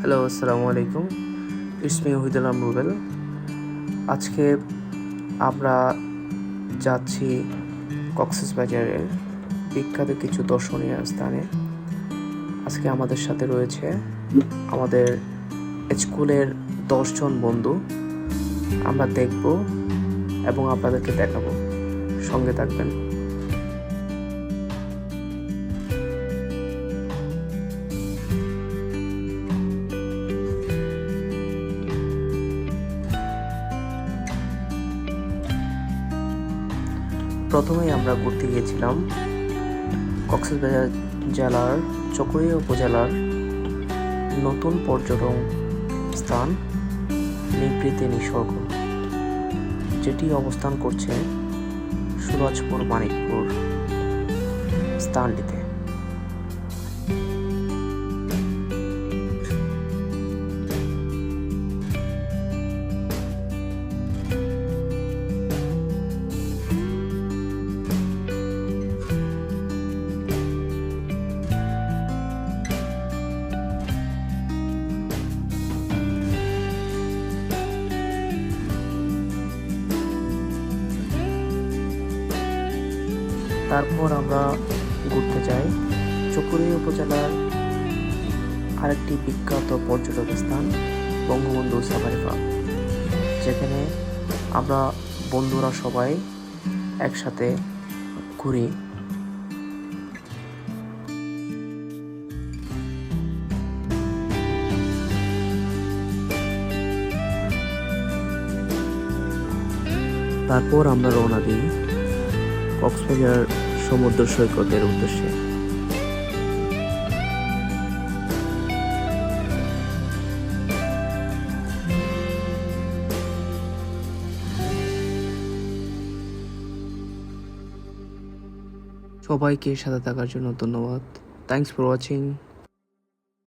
Hello, আসসালামু আলাইকুম। It's me Ohidul Rubel. আজকে আমরা যাচ্ছি কক্সবাজারের বিখ্যাত কিছু দর্শনীয় স্থানে। আজকে আমাদের সাথে রয়েছে আমাদের স্কুলের 10 জন বন্ধু। আমরা দেখব এবং আপনাদেরকে দেখাবো। সঙ্গে থাকবেন। প্রথমেই আমরা ঘুরতে গিয়েছিলাম কক্সবাজার জেলার চকরিয়া উপজেলার নতুন পর্যটন স্থান নিভৃতে নিসর্গ, যেটি অবস্থান করছে সুরজপুর মানিকপুর স্থানটিতে। তারপর আমরা ঘুরতে যাই চকরিয়া উপজেলার আরেকটি বিখ্যাত পর্যটক স্থান বঙ্গবন্ধু সাফারি পার্ক, যেখানে আমরা বন্ধুরা সবাই একসাথে ঘুরি। তারপর আমরা রওনা দিই কক্সবাজার সমুদ্র সৈকতের উদ্দেশ্যে। সবাইকে সাথে থাকার জন্য ধন্যবাদ। Thanks for watching.